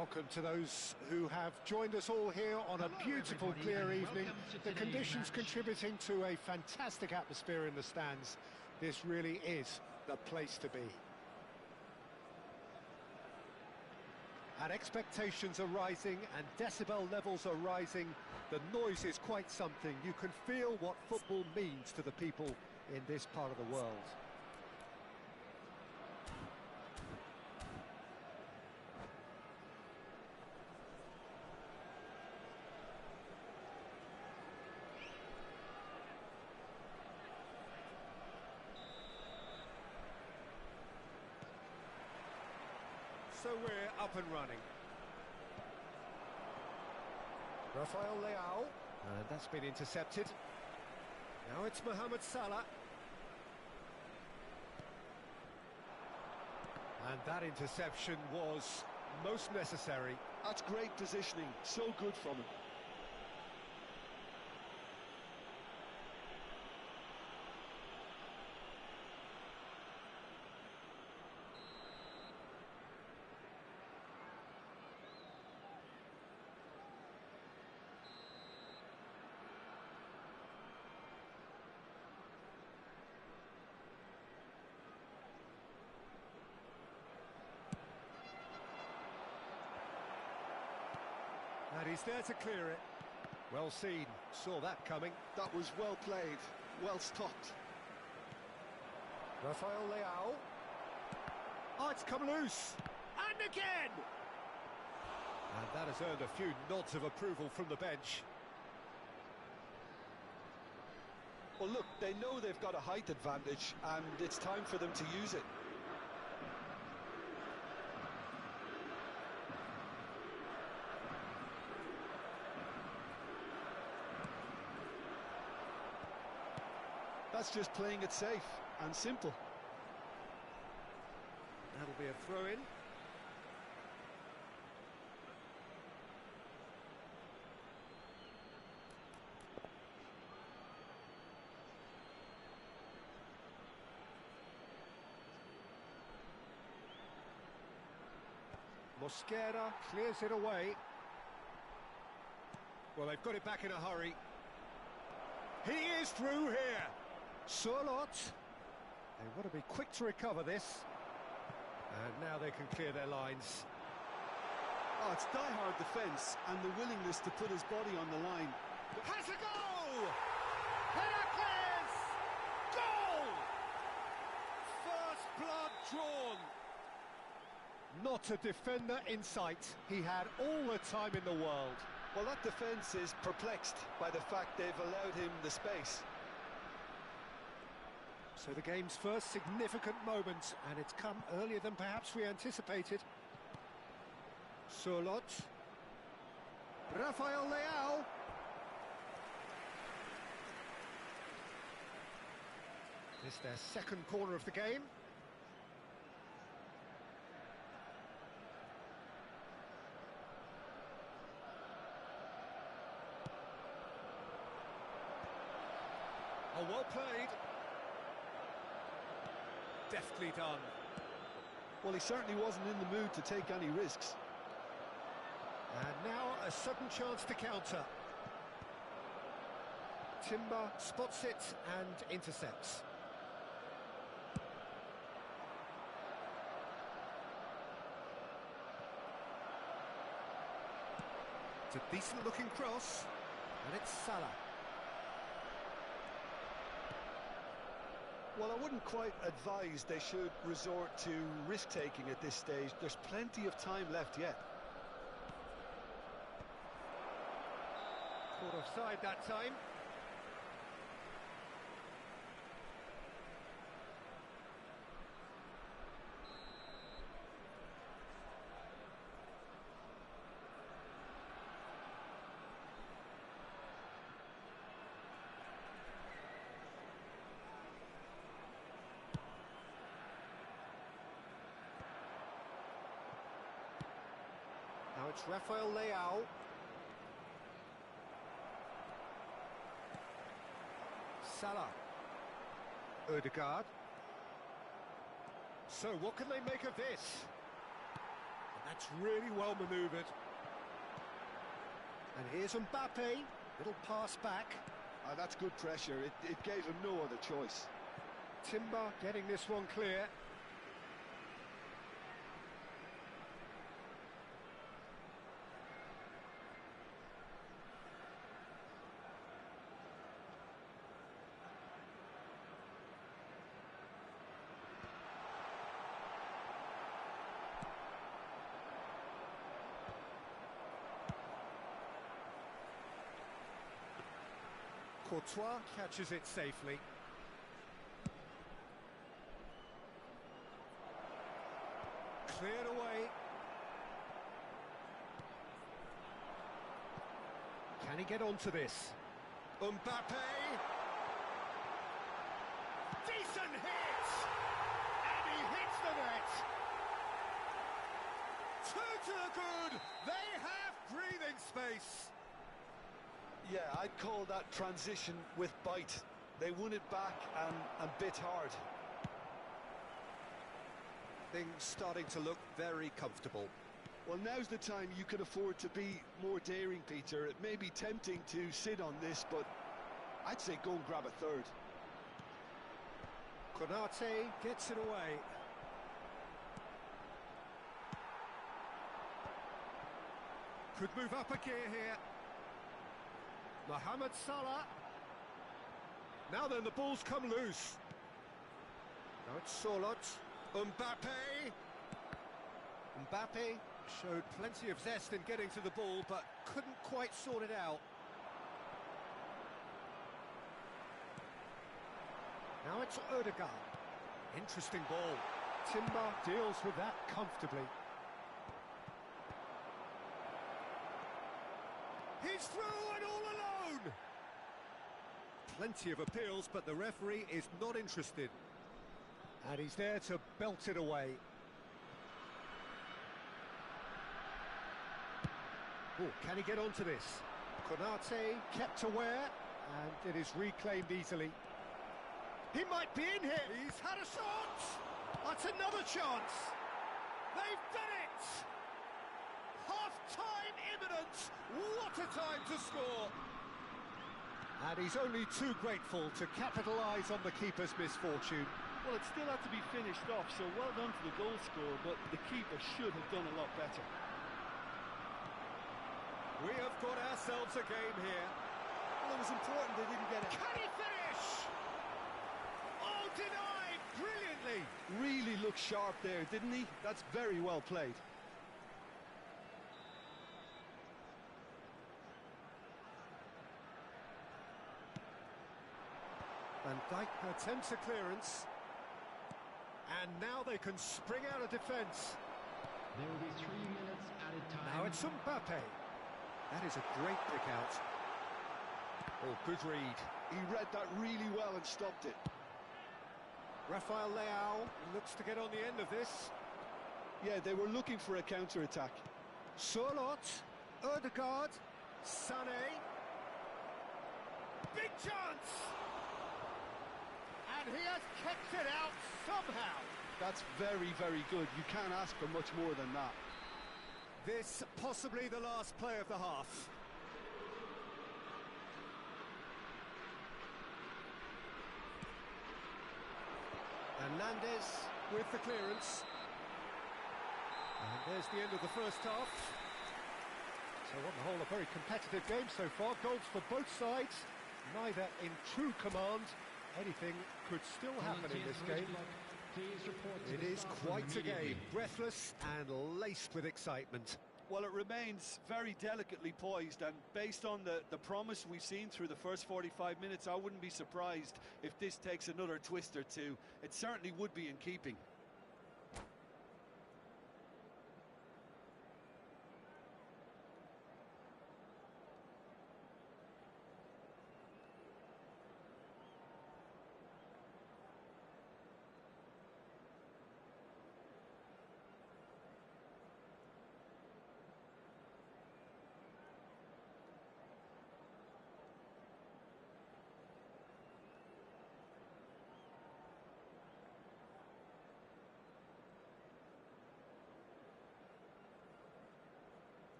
Welcome to those who have joined us all here on a beautiful, clear evening. The conditions contributing to a fantastic atmosphere in the stands. This really is the place to be. And expectations are rising and decibel levels are rising. The noise is quite something. You can feel what football means to the people in this part of the world. So we're up and running. Rafael Leao, and that's been intercepted. Now it's Mohamed Salah. And that interception was most necessary. That's great positioning, so good from him. And he's there to clear it. Well seen, saw that coming. That was well played, well stopped. Rafael Leao. Oh, it's come loose. And again! And that has earned a few nods of approval from the bench. Well, look, they know they've got a height advantage, and it's time for them to use it. That's just playing it safe and simple. That'll be a throw-in. Mosquera clears it away. Well, they've got it back in a hurry. He is through here. Sørloth. They want to be quick to recover this. And now they can clear their lines. Oh, it's die-hard defence and the willingness to put his body on the line. Has a goal! Heracles! Goal! First blood drawn. Not a defender in sight. He had all the time in the world. Well, that defence is perplexed by the fact they've allowed him the space. So the game's first significant moment, and it's come earlier than perhaps we anticipated. Sørloth. Rafael Leao. This is their second corner of the game. Oh, well played. Deftly done. Well, he certainly wasn't in the mood to take any risks. And now a sudden chance to counter. Timber spots it and intercepts. It's a decent-looking cross, and it's Salah. Well, I wouldn't quite advise they should resort to risk-taking at this stage. There's plenty of time left yet. Caught offside that time. Now it's Rafael Leao. Salah. Ødegaard. So what can they make of this? And That's really well manoeuvred. And here's Mbappe, little pass back. That's good pressure, it gave him no other choice. Timber getting this one clear. Courtois catches it safely. Cleared away. Can he get onto this? Mbappe! Decent hit! And he hits the net! Two to the good! They have breathing space! Yeah, I'd call that transition with bite. They won it back and bit hard. Things starting to look very comfortable. Well, now's the time you can afford to be more daring, Peter. It may be tempting to sit on this, but I'd say go and grab a third. Konate gets it away. Could move up a gear here. Mohamed Salah. Now then, the ball's come loose. Now it's Sorloth. Mbappe. Mbappe showed plenty of zest in getting to the ball, but couldn't quite sort it out. Now it's Odegaard. Interesting ball. Timber deals with that comfortably. He's through and all alone! Plenty of appeals, but the referee is not interested. And he's there to belt it away. Oh, can he get onto this? Konate kept aware, and it is reclaimed easily. He might be in here. He's had a shot. That's another chance. They've done it. Half-time imminent. What a time to score. And he's only too grateful to capitalise on the keeper's misfortune. Well, it still had to be finished off, so well done to the goal scorer, but the keeper should have done a lot better. We have got ourselves a game here. Well, it was important they didn't get it. Can he finish? Oh, denied brilliantly. Really looked sharp there, didn't he? That's very well played. Van Dijk attempts a clearance. And now they can spring out of defence. There will be 3 minutes added time. Now it's Mbappe. That is a great pick out. Oh, good read. He read that really well and stopped it. Rafael Leao looks to get on the end of this. Yeah, they were looking for a counter-attack. Sorloth, Odegaard, Sané. Big chance! And he has kept it out somehow. That's very, very good. You can't ask for much more than that. This possibly the last play of the half. Hernandez with the clearance. And there's the end of the first half. So on the whole, a very competitive game so far. Goals for both sides, neither in true command. Anything could still happen in this game. It is quite a game, breathless and laced with excitement. Well, it remains very delicately poised, and based on the promise we've seen through the first 45 minutes, I wouldn't be surprised if this takes another twist or two. It certainly would be in keeping.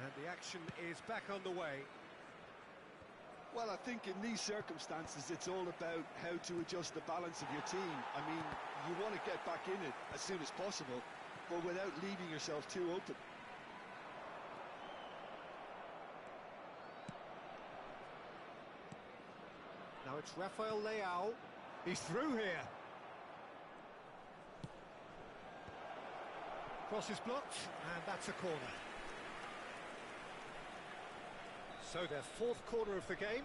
And the action is back on the way. Well, I think in these circumstances, it's all about how to adjust the balance of your team. I mean, you want to get back in it as soon as possible, but without leaving yourself too open. Now it's Rafael Leao. He's through here. Cross is blocked, and that's a corner. So their fourth corner of the game.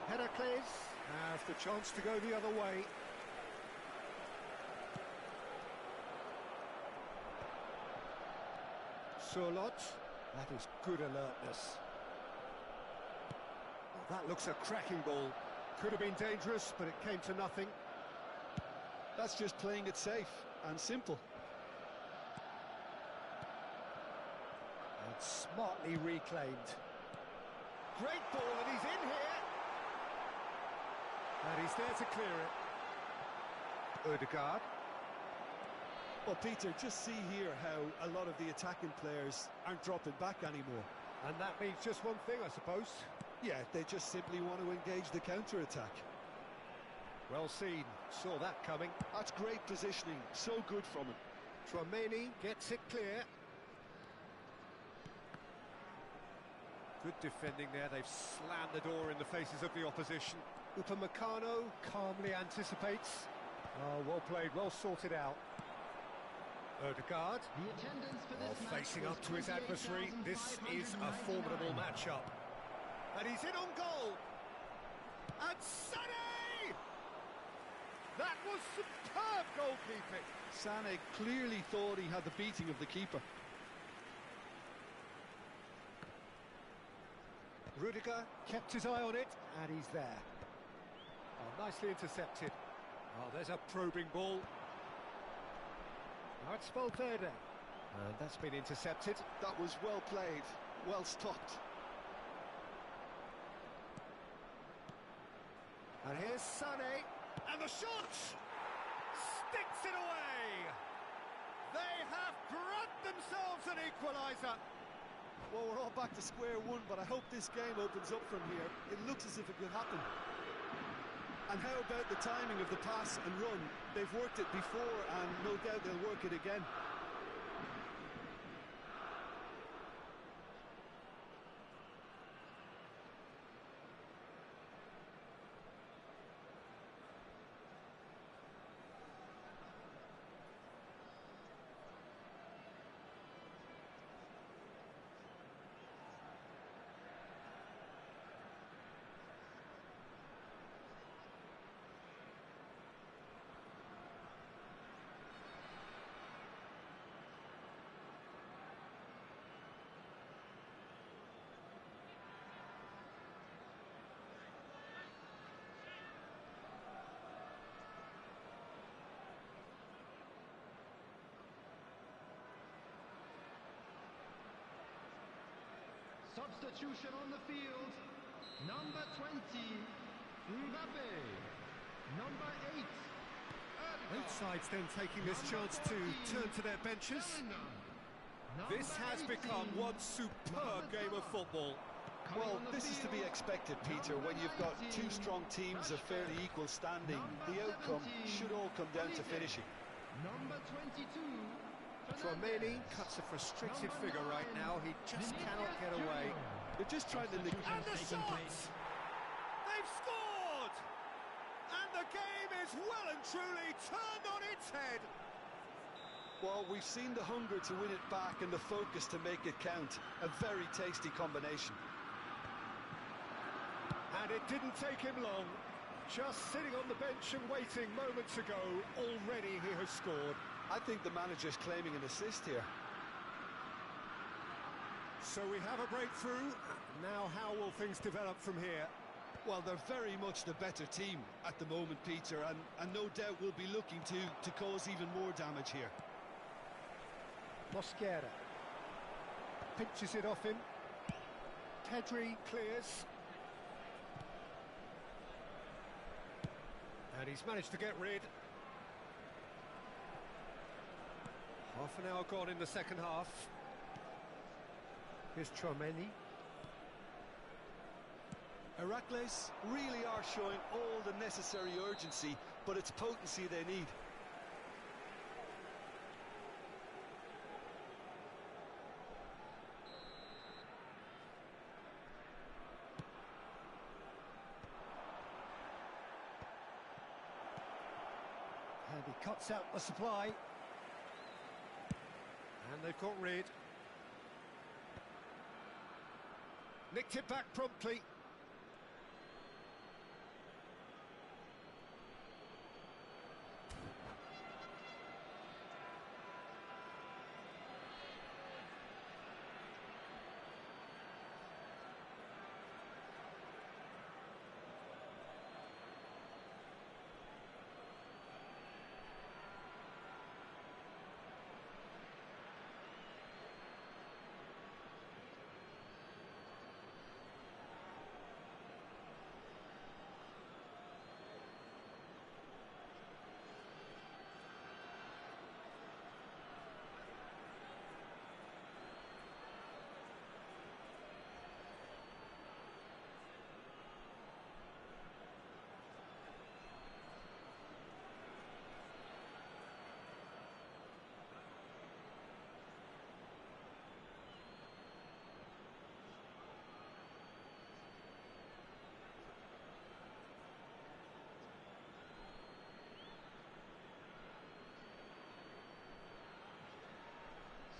Heracles has the chance to go the other way. Surlot, that is good alertness. Oh, that looks a cracking ball. Could have been dangerous, but it came to nothing. That's just playing it safe and simple. And smartly reclaimed. Great ball, and he's in here. And he's there to clear it. Ødegaard. Well, Peter, just see here how a lot of the attacking players aren't dropping back anymore. And that means just one thing, I suppose. Yeah, they just simply want to engage the counter-attack. Well seen, saw that coming. That's great positioning, so good from him. Tchouaméni gets it clear. Good defending there, they've slammed the door in the faces of the opposition. Upamecano calmly anticipates. Oh, well played, well sorted out. Ødegaard, The attendance for this match facing was up to his adversary. This is a formidable 28,599. matchup. And he's in on goal. And Sané! That was superb goalkeeping. Sané clearly thought he had the beating of the keeper. Rudiger kept his eye on it, and he's there. Oh, nicely intercepted. Oh, there's a probing ball. Now it's Valverde. And that's been intercepted. That was well played, well stopped. And here's Sané. And the shot! Sticks it away! They have grabbed themselves an equaliser. Well, we're all back to square one, but I hope this game opens up from here. It looks as if it could happen. And how about the timing of the pass and run? They've worked it before, and no doubt they'll work it again. Substitution on the field. Number 20, Mbappe. Number 8, Both sides then taking this chance to turn to their benches. This has become one superb game of football. Well, this is to be expected, Peter, when you've got two strong teams of fairly equal standing. The outcome should all come down to finishing. Number 22, Tchouaméni cuts a frustrated figure right now. He just cannot get away. They're just trying to... And the shot! They've scored! And the game is well and truly turned on its head. Well, we've seen the hunger to win it back and the focus to make it count. A very tasty combination. And it didn't take him long. Just sitting on the bench and waiting moments ago, already he has scored. I think the manager's claiming an assist here. So we have a breakthrough. Now how will things develop from here? Well, they're very much the better team at the moment, Peter, and no doubt will be looking to cause even more damage here. Mosquera. pinches it off him. Pedri clears. And he's managed to get rid. Half an hour gone in the second half. Here's Tchouaméni. Heracles really are showing all the necessary urgency, but it's potency they need. And he cuts out the supply. And they've got rid. Nicked it back promptly.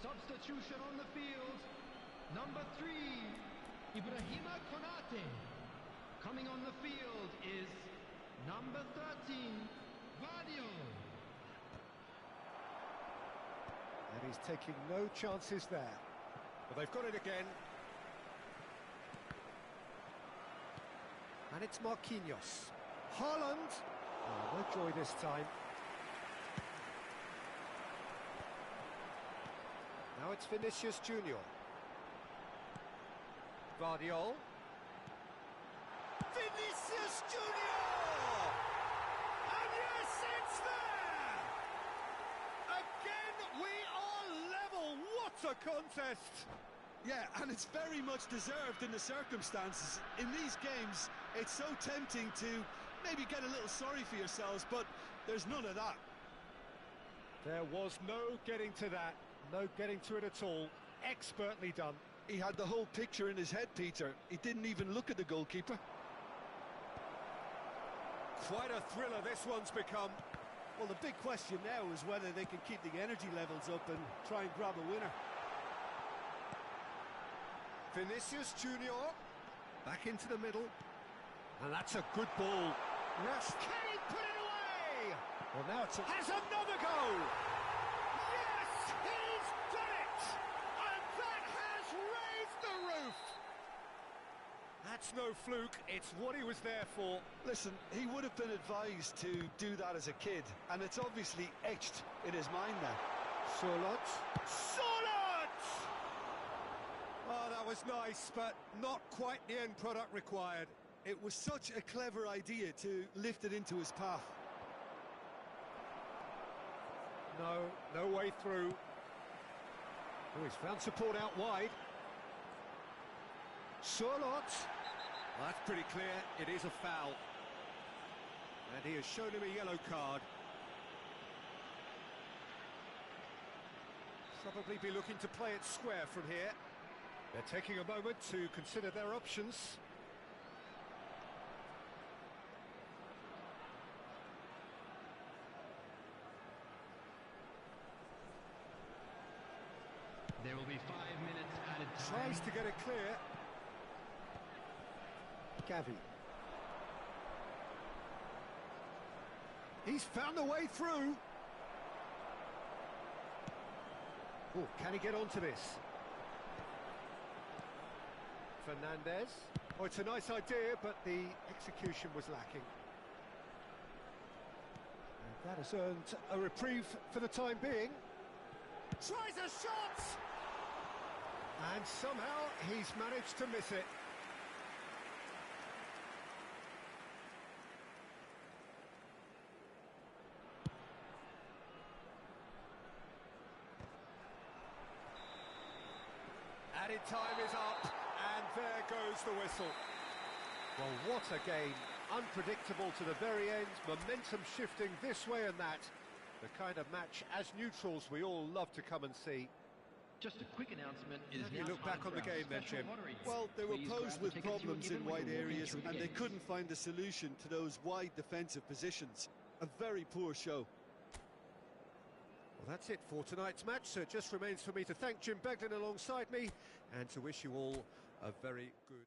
Substitution on the field. Number 3, Ibrahima Konate. Coming on the field is number 13, Vadio. And he's taking no chances there. But they've got it again. And it's Marquinhos. Haaland. Oh, no joy this time. Now it's Vinicius Junior. Guardiola. Vinicius Junior! And yes, it's there! Again, we are level. What a contest! Yeah, and it's very much deserved in the circumstances. In these games, it's so tempting to maybe get a little sorry for yourselves, but there's none of that. There was no getting to that. No getting to it at all. Expertly done. He had the whole picture in his head, Peter. He didn't even look at the goalkeeper. Quite a thriller this one's become. Well, the big question now is whether they can keep the energy levels up and try and grab a winner. Vinicius Junior. Back into the middle. And that's a good ball. Yes. Can he put it away? Well, now it's has another goal! That's no fluke, it's what he was there for. Listen, he would have been advised to do that as a kid, and it's obviously etched in his mind now. Sorloth. Sorloth! Oh, that was nice, but not quite the end product required. It was such a clever idea to lift it into his path. No way through. Oh, he's found support out wide. Sorloth. Well, that's pretty clear, it is a foul. And he has shown him a yellow card. Probably be looking to play it square from here. They're taking a moment to consider their options. There will be 5 minutes added time. Tries to get it clear. Gavi. He's found a way through. Oh, can he get onto this? Fernandez. Oh, it's a nice idea, but the execution was lacking. And that has earned a reprieve for the time being. Tries a shot! And somehow he's managed to miss it. Added time is up, and there goes the whistle. Well, what a game. Unpredictable to the very end, momentum shifting this way and that. The kind of match, as neutrals, we all love to come and see. Just a quick announcement. It is Have you now look back time on the for our game then, special Jim? lottery. Well, they were Please posed grab the with tickets you were problems given in when wide you walked in areas, through the and they gates. couldn't find a solution to those wide defensive positions. A very poor show. Well, that's it for tonight's match, so it just remains for me to thank Jim Beglin alongside me and to wish you all a very good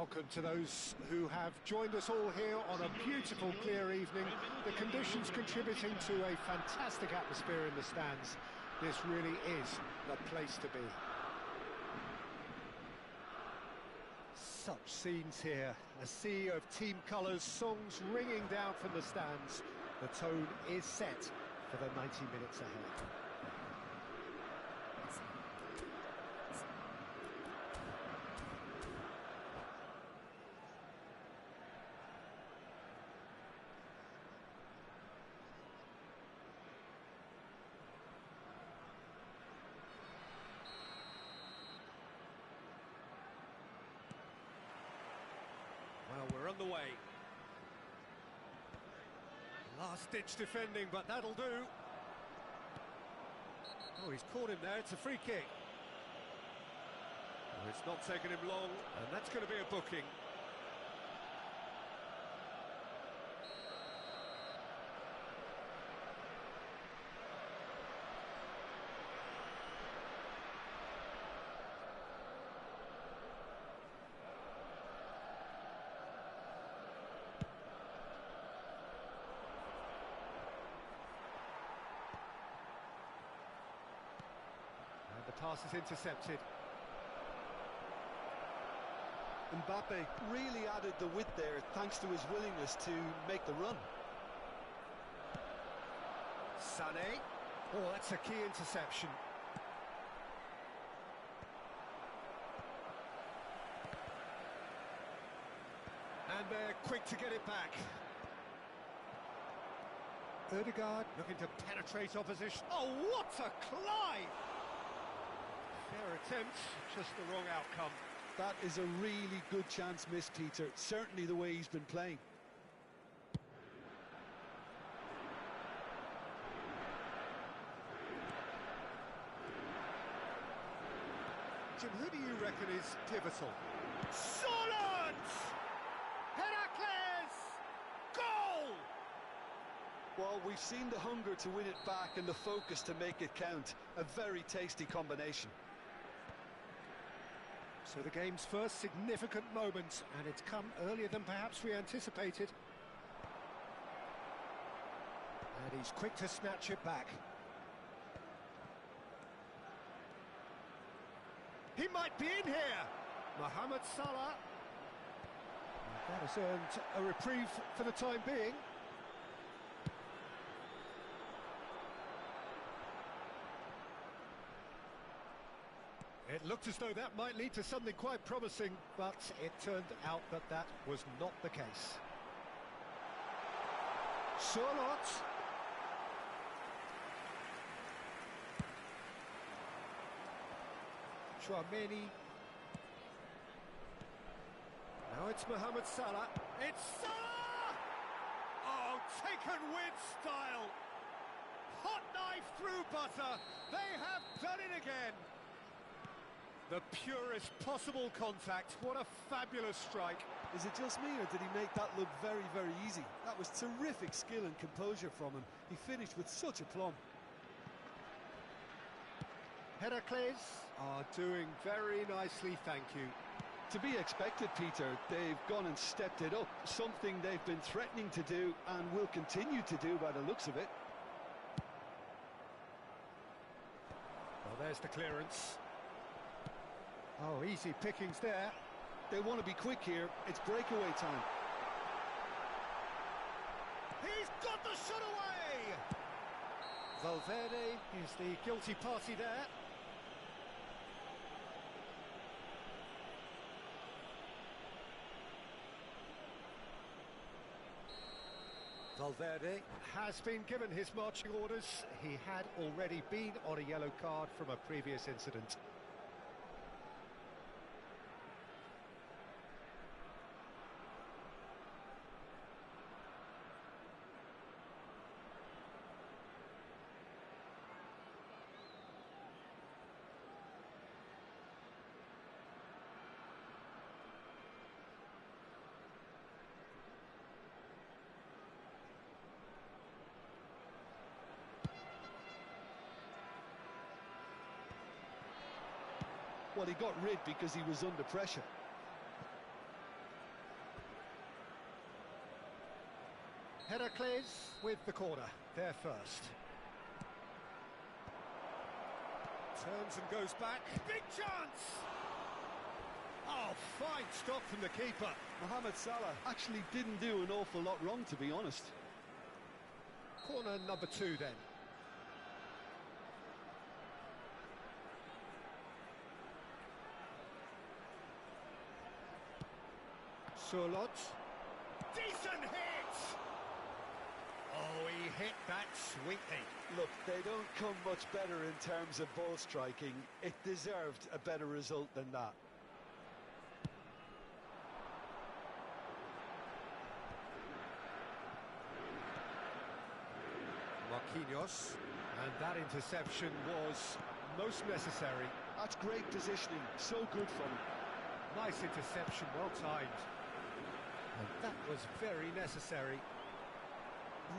Welcome to those who have joined us all here on a beautiful, clear evening. The conditions contributing to a fantastic atmosphere in the stands. This really is the place to be. Such scenes here, a sea of team colours, songs ringing down from the stands. The tone is set for the 90 minutes ahead. Well, we're on the way. Last-ditch defending, but that'll do. Oh, he's caught him there. It's a free kick. Oh, it's not taken him long, and that's going to be a booking. The pass is intercepted. Mbappe really added the width there thanks to his willingness to make the run. Sané. Oh, that's a key interception. And they're quick to get it back. Ødegaard looking to penetrate opposition. Oh, what a climb! Fair attempt, just the wrong outcome. That is a really good chance missed, Peter. Certainly the way he's been playing. Jim, who do you reckon is pivotal? Solid! Heracles! Goal! Well, we've seen the hunger to win it back and the focus to make it count. A very tasty combination. So the game's first significant moment, and it's come earlier than perhaps we anticipated. And he's quick to snatch it back. He might be in here! Mohamed Salah. That has earned a reprieve for the time being. It looked as though that might lead to something quite promising, but it turned out that that was not the case. Charlotte. Chouameni. Now it's Mohamed Salah. It's Salah! Oh, taken with style. Hot knife through butter. They have done it again. The purest possible contact. What a fabulous strike. Is it just me, or did he make that look very, very easy? That was terrific skill and composure from him. He finished with such aplomb. Heracles are doing very nicely, thank you. To be expected, Peter. They've gone and stepped it up. Something they've been threatening to do and will continue to do by the looks of it. Well, there's the clearance. Oh, easy pickings there. They want to be quick here. It's breakaway time. He's got the shot away! Valverde is the guilty party there. Valverde has been given his marching orders. He had already been on a yellow card from a previous incident. Well, he got rid because he was under pressure. Heracles with the corner, there first. Turns and goes back. Big chance! Oh, fine stop from the keeper. Mohamed Salah actually didn't do an awful lot wrong, to be honest. Corner number 2 then. Surlot. Decent hit! Oh, he hit that sweetly. Look, they don't come much better in terms of ball striking. It deserved a better result than that. Marquinhos, and that interception was most necessary. That's great positioning, so good from him. Nice interception, well timed. And that was very necessary.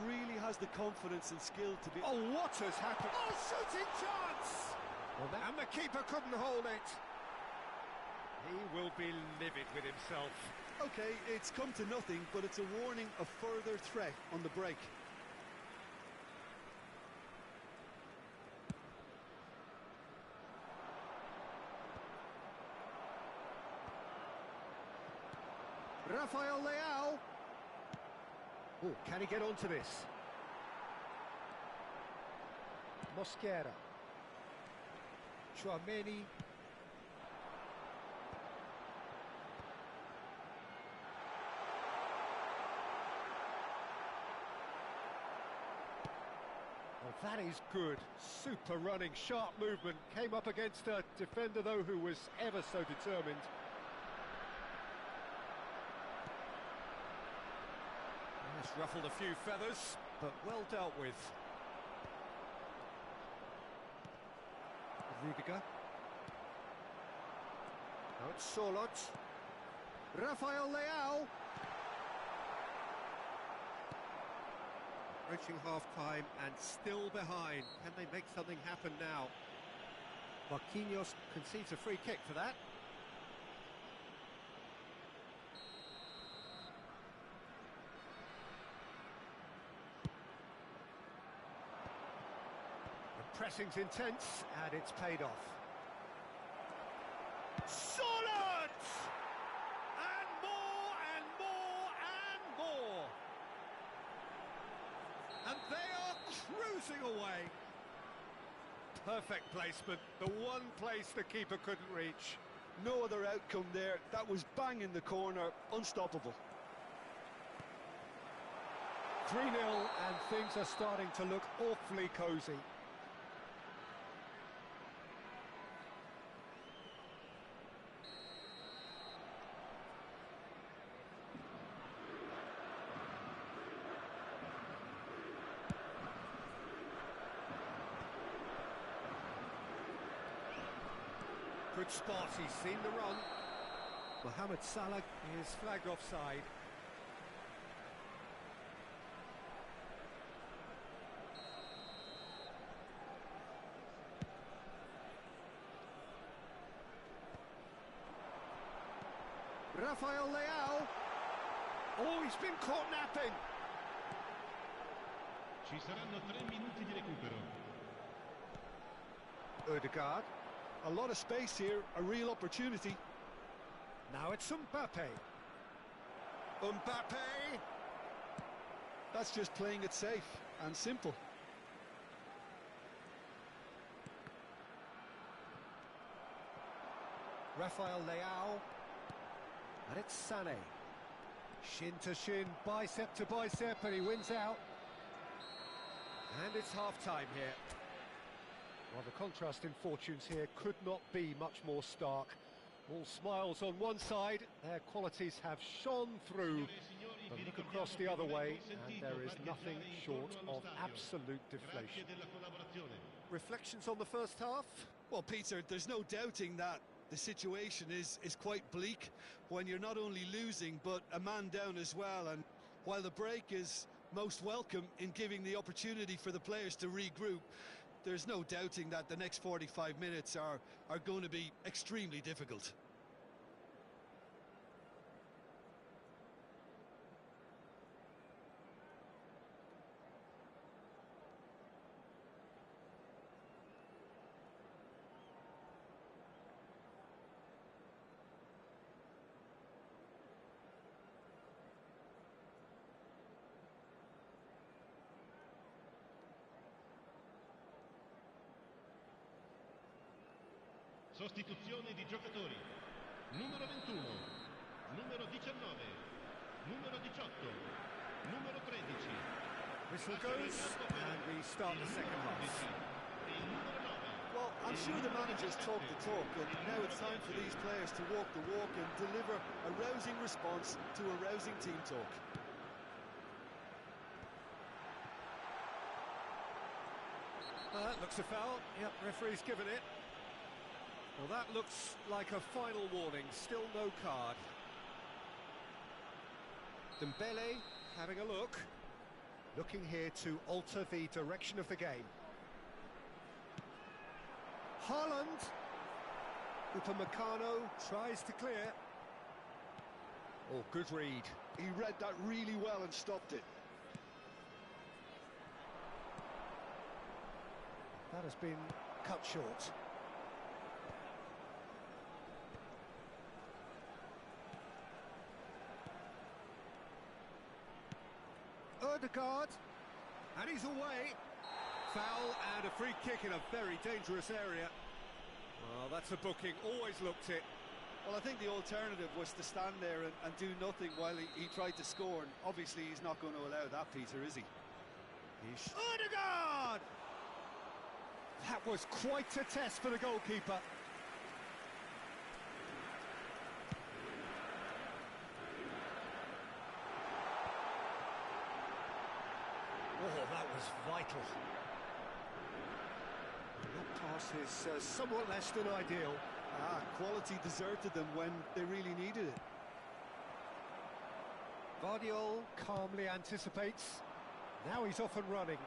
Really has the confidence and skill to be... Oh, what has happened? Oh, shooting chance! Well, and the keeper couldn't hold it. He will be livid with himself. OK, it's come to nothing, but it's a warning of further threat on the break. Rafael Leao. Oh, can he get onto this? Mosquera. Chouameni. Well, that is good. Super running, sharp movement. Came up against a defender, though, who was ever so determined. Yes, ruffled a few feathers, but well dealt with. Rudiger. Now it's Surlot. Rafael Leao. Reaching half-time and still behind. Can they make something happen now? Marquinhos concedes a free kick for that. The pressing's intense and it's paid off. Solid! And more and more and more. And they are cruising away. Perfect placement, the one place the keeper couldn't reach. No other outcome there. That was bang in the corner, unstoppable. 3-0 and things are starting to look awfully cosy. Good spot, he's seen the run. Mohamed Salah is flagged offside. Rafael Leao. Oh, he's been caught napping. Ci saranno 3 minuti di recupero. Odegaard. A lot of space here, a real opportunity. Now it's Mbappe. Mbappe! That's just playing it safe and simple. Rafael Leao. And it's Sané. Shin to shin, bicep to bicep, and he wins out. And it's half-time here. Well, the contrast in fortunes here could not be much more stark. All smiles on one side, their qualities have shone through. But look across the other way, and there is nothing short of absolute deflation. Reflections on the first half? Well, Peter, there's no doubting that the situation is quite bleak when you're not only losing, but a man down as well. And while the break is most welcome in giving the opportunity for the players to regroup, there's no doubting that the next 45 minutes are going to be extremely difficult. Sostituzione di giocatori. Numero 21, numero 19, numero 18, numero 13. Whistle goes, and we start the second half. E il numero 9. Well, I'm sure the managers talk the talk, and now it's time for these players to walk the walk and deliver a rousing response to a rousing team talk. That looks a foul. Yep, referee's given it. Well, that looks like a final warning. Still no card. Dembele having a look. Looking here to alter the direction of the game. Haaland. Upamecano tries to clear. Oh, good read. He read that really well and stopped it. That has been cut short. Ødegaard, and he's away. Foul and a free kick in a very dangerous area. Well, that's a booking, always looked it. Well, I think the alternative was to stand there and do nothing while he tried to score, and obviously he's not going to allow that, Peter, is he? Ødegaard! That was quite a test for the goalkeeper. Oh, that was vital. That pass is somewhat less than ideal. Quality deserted them when they really needed it. Vardiol calmly anticipates. Now he's off and running.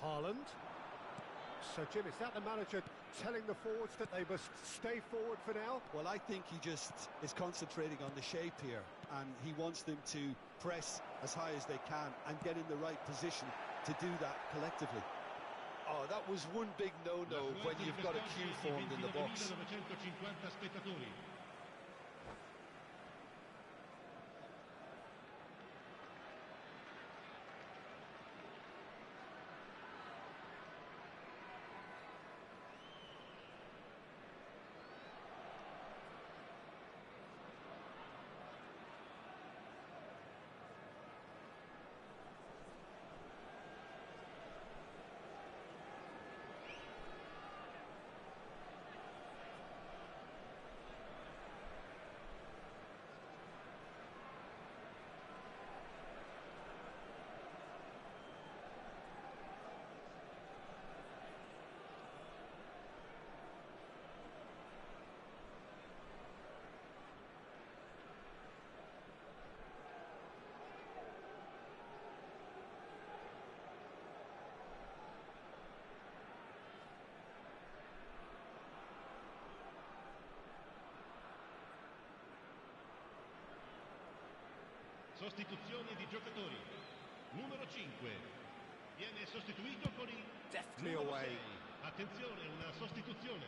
Haaland. So, Jim, is that the manager telling the forwards that they must stay forward for now? Well, I think he just is concentrating on the shape here, and he wants them to press as high as they can and get in the right position to do that collectively. Oh, that was one big no-no when you've got a queue formed in the box. 2950 spettatori. Sostituzione di giocatori. Numero 5 viene sostituito con il Deftly numero away. 6. Attenzione, una sostituzione.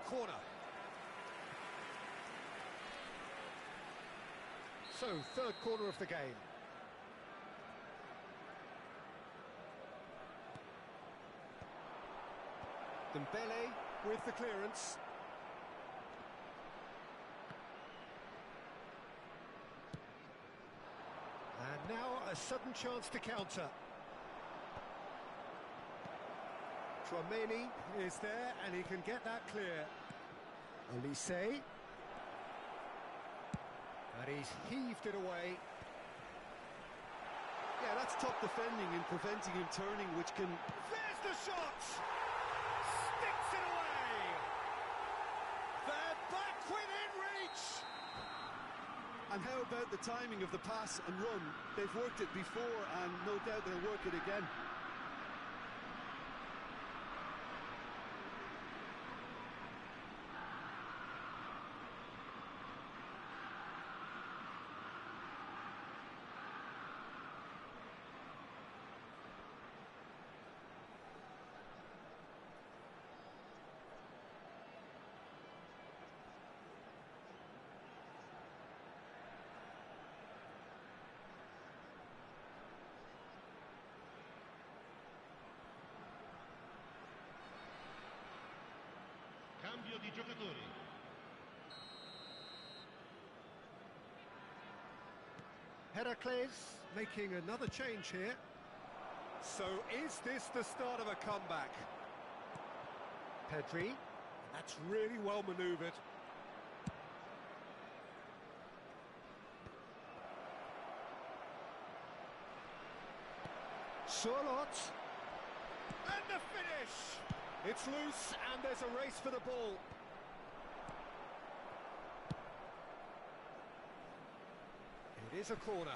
Corner. So, third corner of the game. Dembele with the clearance. And now a sudden chance to counter. Tchouaméni is there and he can get that clear. Olise. And he's heaved it away. Yeah, that's top defending and preventing him turning, which can... There's the shot! Sticks it away! They're back within reach! And how about the timing of the pass and run? They've worked it before, and no doubt they'll work it again. Heracles making another change here. So is this the start of a comeback? Pedri, that's really well manoeuvred. Charlotte, and the finish! It's loose and there's a race for the ball. It is a corner.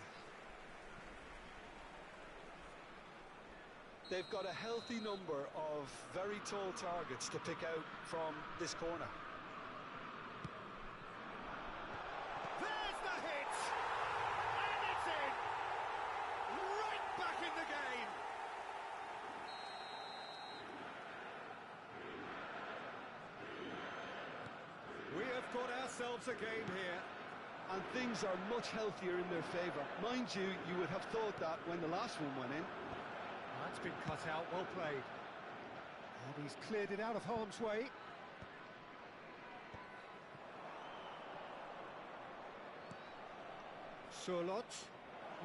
They've got a healthy number of very tall targets to pick out from this corner. There's the hit! And it's in! Right back in the game! We have got ourselves a game here. And things are much healthier in their favour. Mind you, you would have thought that when the last one went in. That's been cut out, well played. And he's cleared it out of harm's way. Charlotte,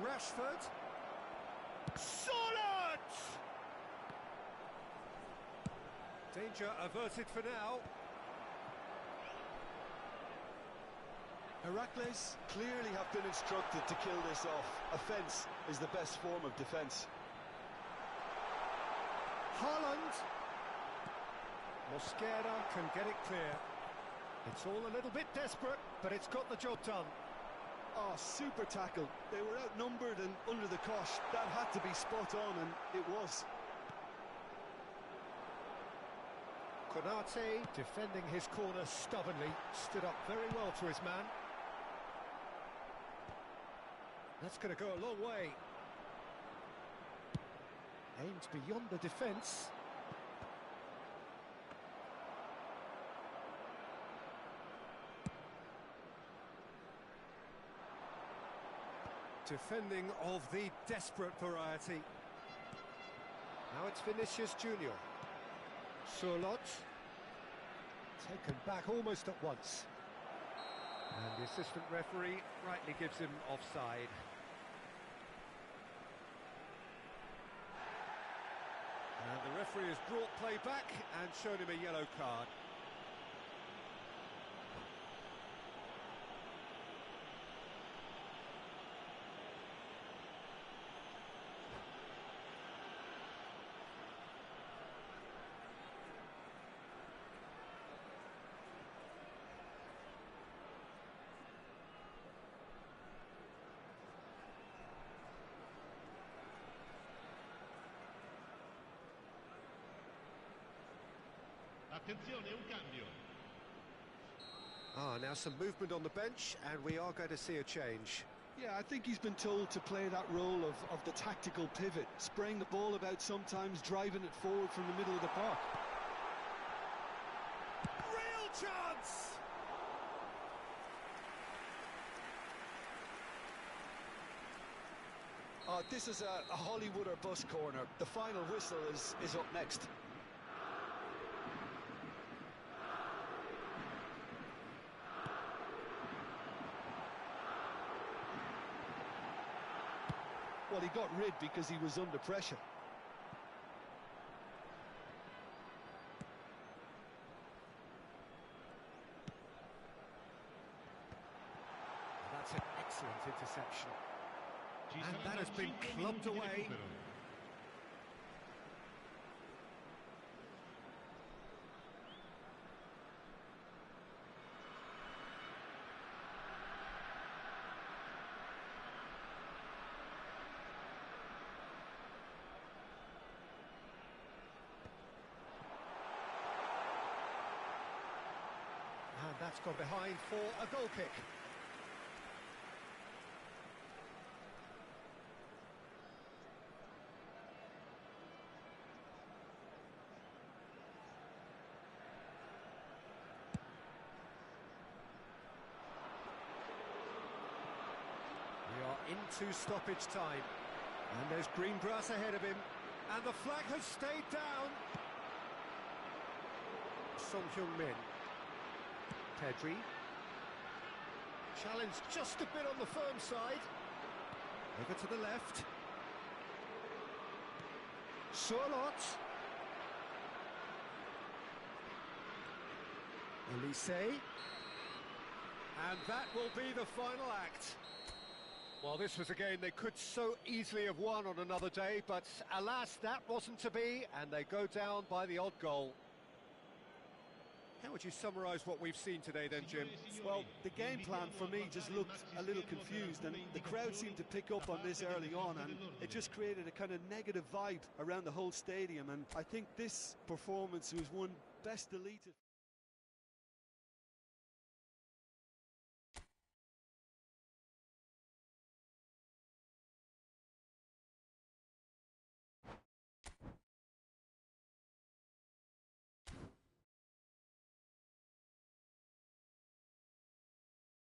Rashford, Charlotte! Danger averted for now. Heracles clearly have been instructed to kill this off. Offence is the best form of defence. Haaland. Mosquera can get it clear. It's all a little bit desperate, but it's got the job done. Oh, super tackle. They were outnumbered and under the cosh. That had to be spot on, and it was. Konate, defending his corner stubbornly, stood up very well to his man. That's going to go a long way. Aims beyond the defence. Defending of the desperate variety. Now it's Vinicius Junior. Charlotte. Taken back almost at once. And the assistant referee rightly gives him offside. And the referee has brought play back and shown him a yellow card. Attenzione, un cambio. Now some movement on the bench, and we are going to see a change. Yeah, I think he's been told to play that role of the tactical pivot, spraying the ball about sometimes, driving it forward from the middle of the park. Real chance! This is a Hollywood or bust corner. The final whistle is up next. Well, he got rid because he was under pressure. That's an excellent interception. Ci And that saranno has been 5 clubbed minuti di away. recupero. And that's gone behind for a goal kick. We are into stoppage time. And there's green grass ahead of him. And the flag has stayed down. Son Heung-min. Pedri. Challenge just a bit on the firm side. Over to the left. Charlotte. Elise. And that will be the final act. Well, this was a game they could so easily have won on another day, but alas, that wasn't to be, and they go down by the odd goal. How would you summarise what we've seen today then, Jim? Well, the game plan for me just looked a little confused, and the crowd seemed to pick up on this early on, and it just created a kind of negative vibe around the whole stadium, and I think this performance was one best deleted.